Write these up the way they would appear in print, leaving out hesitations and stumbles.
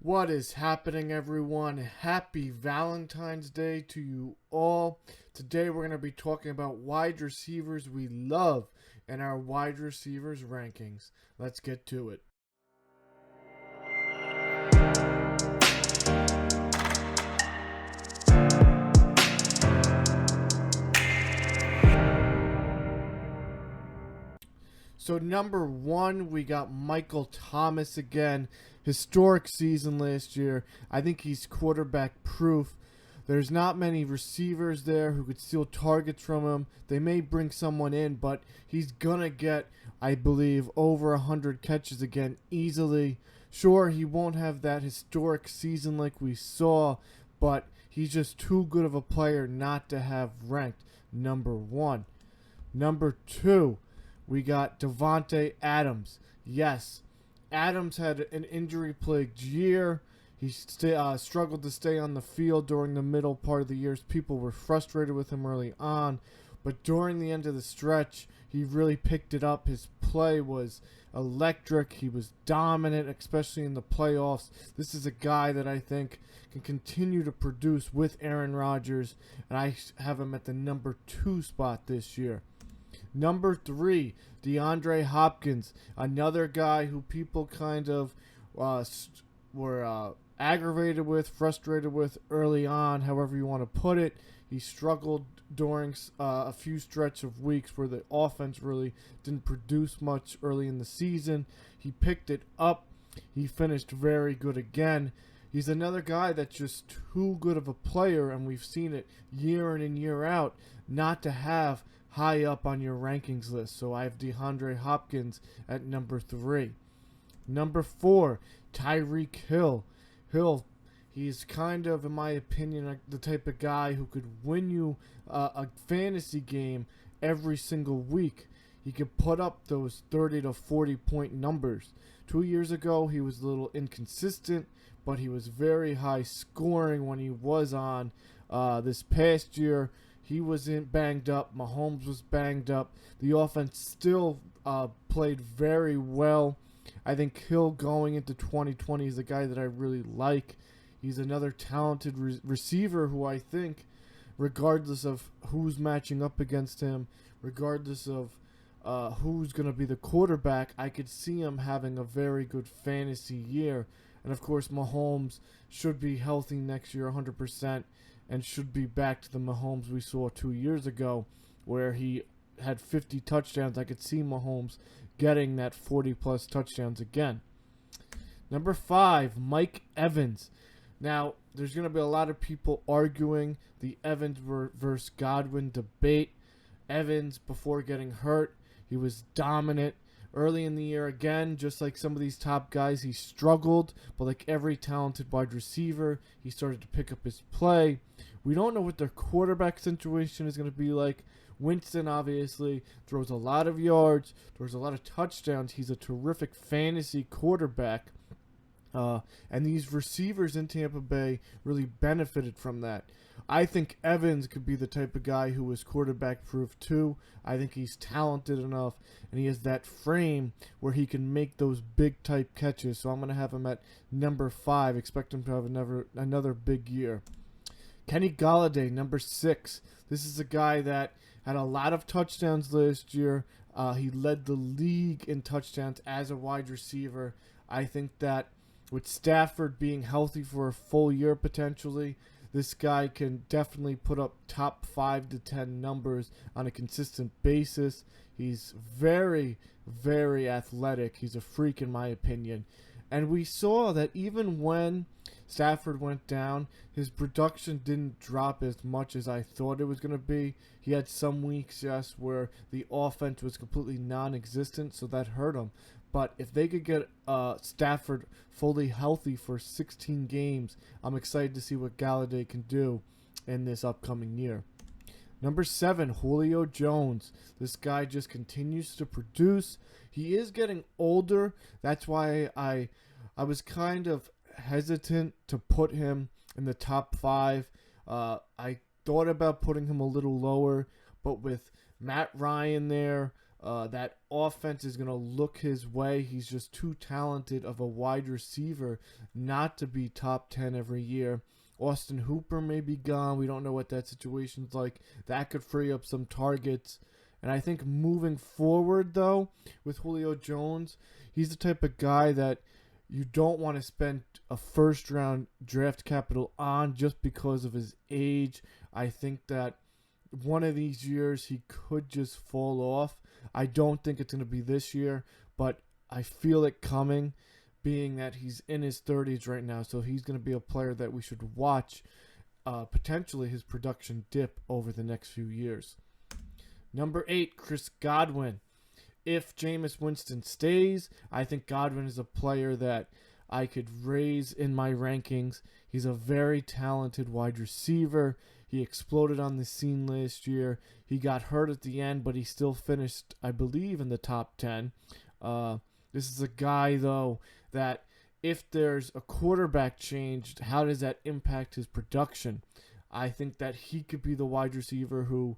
What is happening, everyone? Happy Valentine's Day to you all. Today, we're going to be talking about wide receivers we love and our wide receivers rankings. Let's get to it. So, number one, we got Michael Thomas again. Historic season last year. I think he's quarterback proof. There's not many receivers there who could steal targets from him. They may bring someone in, but he's going to get, I believe, over 100 catches again easily. Sure, he won't have that historic season like we saw, but he's just too good of a player not to have ranked number one. Number two, we got Devontae Adams. Yes, Adams had an injury-plagued year. He struggled to stay on the field during the middle part of the year. People were frustrated with him early on. But during the end of the stretch, he really picked it up. His play was electric. He was dominant, especially in the playoffs. This is a guy that I think can continue to produce with Aaron Rodgers. And I have him at the number 2 spot this year. Number 3, DeAndre Hopkins, another guy who people kind of were aggravated with, frustrated with early on, however you want to put it. He struggled during a few stretch of weeks where the offense really didn't produce much early in the season. He picked it up. He finished very good again. He's another guy that's just too good of a player, and we've seen it year in and year out, not to have high up on your rankings list. So I have DeAndre Hopkins at number 3. Number 4, Tyreek Hill. He's kind of, in my opinion, the type of guy who could win you a fantasy game every single week. He could put up those 30 to 40 point numbers. 2 years ago, he was a little inconsistent, but he was very high scoring when he was on. This past year, he wasn't banged up. Mahomes was banged up. The offense still played very well. I think Hill going into 2020 is a guy that I really like. He's another talented receiver who I think, regardless of who's matching up against him, regardless of who's going to be the quarterback, I could see him having a very good fantasy year. And of course, Mahomes should be healthy next year 100%. And should be back to the Mahomes we saw 2 years ago, where he had 50 touchdowns. I could see Mahomes getting that 40-plus touchdowns again. Number 5, Mike Evans. Now, there's going to be a lot of people arguing the Evans versus Godwin debate. Evans, before getting hurt, he was dominant. Early in the year, again, just like some of these top guys, he struggled. But like every talented wide receiver, he started to pick up his play. We don't know what their quarterback situation is going to be like. Winston, obviously, throws a lot of yards, throws a lot of touchdowns. He's a terrific fantasy quarterback. And these receivers in Tampa Bay really benefited from that. I think Evans could be the type of guy who is quarterback proof too. I think he's talented enough, and he has that frame where he can make those big type catches. So I'm going to have him at number 5. Expect him to have another big year. Kenny Golladay, number 6. This is a guy that had a lot of touchdowns last year. He led the league in touchdowns as a wide receiver. I think that with Stafford being healthy for a full year potentially, this guy can definitely put up top 5 to 10 numbers on a consistent basis. He's very, very athletic. He's a freak in my opinion. And we saw that even when Stafford went down, his production didn't drop as much as I thought it was going to be. He had some weeks, yes, where the offense was completely non-existent, so that hurt him. But if they could get Stafford fully healthy for 16 games, I'm excited to see what Golladay can do in this upcoming year. Number 7, Julio Jones. This guy just continues to produce. He is getting older. That's why I was kind of hesitant to put him in the top 5. I thought about putting him a little lower, but with Matt Ryan there, That offense is going to look his way. He's just too talented of a wide receiver not to be top 10 every year. Austin Hooper may be gone. We don't know what that situation's like. That could free up some targets. And I think moving forward, though, with Julio Jones, he's the type of guy that you don't want to spend a first-round draft capital on just because of his age. I think that one of these years he could just fall off. I don't think it's going to be this year, but I feel it coming, being that he's in his 30s right now. So he's going to be a player that we should watch potentially his production dip over the next few years. Number 8, Chris Godwin. If Jameis Winston stays, I think Godwin is a player that I could raise in my rankings. He's a very talented wide receiver. He exploded on the scene last year. He got hurt at the end, but he still finished, I believe, in the top 10. This is a guy, though, that if there's a quarterback change, how does that impact his production? I think that he could be the wide receiver who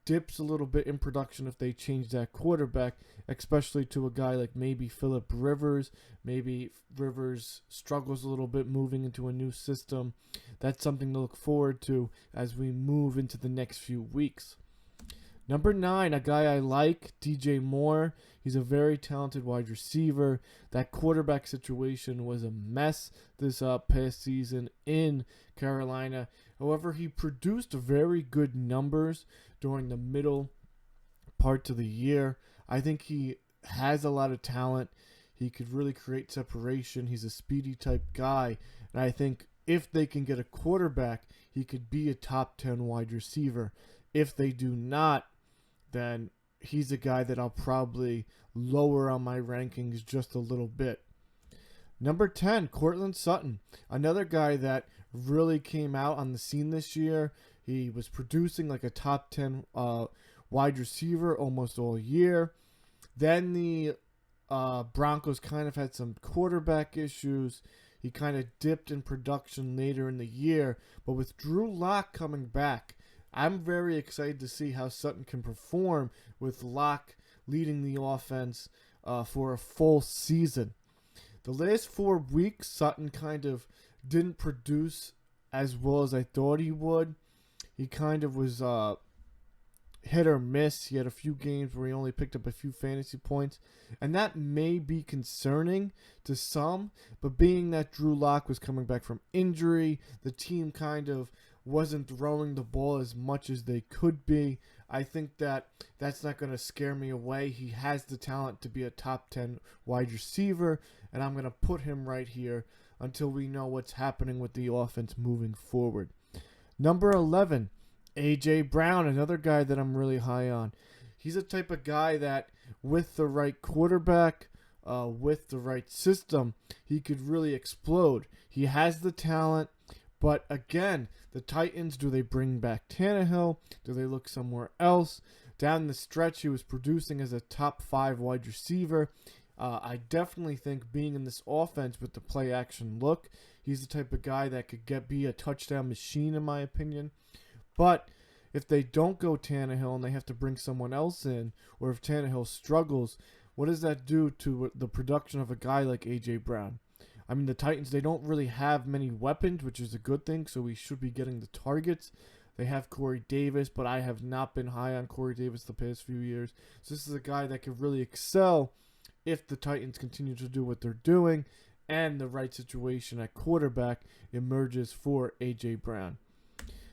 dips a little bit in production if they change that quarterback, especially to a guy like maybe Phillip Rivers. Maybe Rivers struggles a little bit moving into a new system. That's something to look forward to as we move into the next few weeks. Number 9, a guy I like, DJ Moore. He's a very talented wide receiver. That quarterback situation was a mess this past season in Carolina. However, he produced very good numbers during the middle parts of the year. I think he has a lot of talent. He could really create separation. He's a speedy type guy. And I think if they can get a quarterback, he could be a top 10 wide receiver. If they do not, then he's a guy that I'll probably lower on my rankings just a little bit. Number 10, Courtland Sutton. Another guy that really came out on the scene this year. He was producing like a top 10 wide receiver almost all year. Then the Broncos kind of had some quarterback issues. He kind of dipped in production later in the year. But with Drew Lock coming back, I'm very excited to see how Sutton can perform with Lock leading the offense for a full season. The last 4 weeks, Sutton kind of didn't produce as well as I thought he would. He kind of was hit or miss. He had a few games where he only picked up a few fantasy points, and that may be concerning to some, but being that Drew Lock was coming back from injury, the team kind of wasn't throwing the ball as much as they could be. I think that that's not going to scare me away. He has the talent to be a top 10 wide receiver, and I'm going to put him right here until we know what's happening with the offense moving forward. Number 11, A.J. Brown, another guy that I'm really high on. He's a type of guy that with the right quarterback, with the right system, he could really explode. He has the talent, but again, the Titans, do they bring back Tannehill? Do they look somewhere else? Down the stretch, he was producing as a top 5 wide receiver. I definitely think being in this offense with the play action look, he's the type of guy that could be a touchdown machine in my opinion. But if they don't go Tannehill and they have to bring someone else in, or if Tannehill struggles, what does that do to the production of a guy like A.J. Brown? I mean, the Titans, they don't really have many weapons, which is a good thing, so we should be getting the targets. They have Corey Davis, but I have not been high on Corey Davis the past few years. So this is a guy that could really excel if the Titans continue to do what they're doing and the right situation at quarterback emerges for A.J. Brown.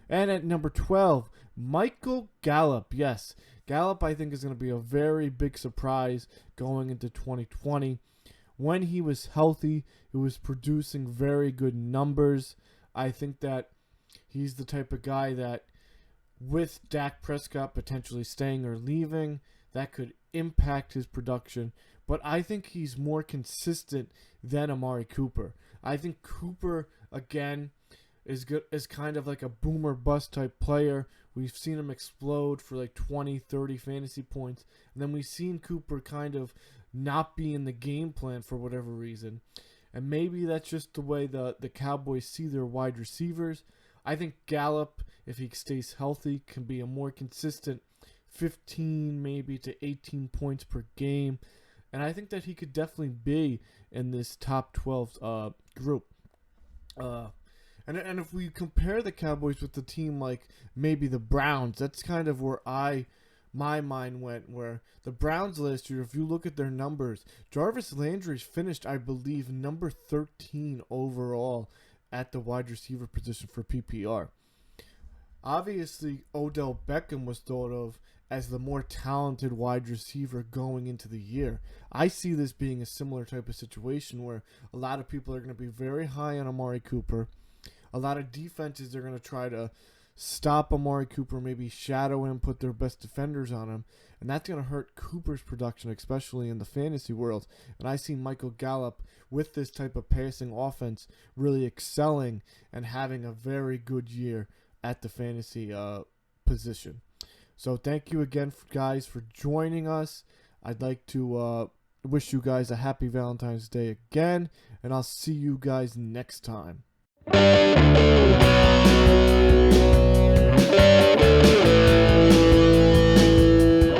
And at number 12, Michael Gallup. Yes, Gallup I think is going to be a very big surprise going into 2020. When he was healthy, he was producing very good numbers. I think that he's the type of guy that with Dak Prescott potentially staying or leaving, that could impact his production. But I think he's more consistent than Amari Cooper. I think Cooper, again, is kind of like a boomer bust type player. We've seen him explode for like 20, 30 fantasy points. And then we've seen Cooper kind of not be in the game plan for whatever reason. And maybe that's just the way the Cowboys see their wide receivers. I think Gallup, if he stays healthy, can be a more consistent 15 maybe to 18 points per game. And I think that he could definitely be in this top 12 group. And if we compare the Cowboys with the team like maybe the Browns, that's kind of where my mind went, where the Browns last year, if you look at their numbers, Jarvis Landry finished, I believe, number 13 overall at the wide receiver position for PPR. Obviously, Odell Beckham was thought of as the more talented wide receiver going into the year. I see this being a similar type of situation where a lot of people are going to be very high on Amari Cooper. A lot of defenses are going to try to stop Amari Cooper, maybe shadow him, put their best defenders on him, and that's going to hurt Cooper's production, especially in the fantasy world. And I see Michael Gallup with this type of passing offense really excelling and having a very good year at the fantasy position. So thank you again, guys, for joining us. I'd like to wish you guys a happy Valentine's Day again, and I'll see you guys next time.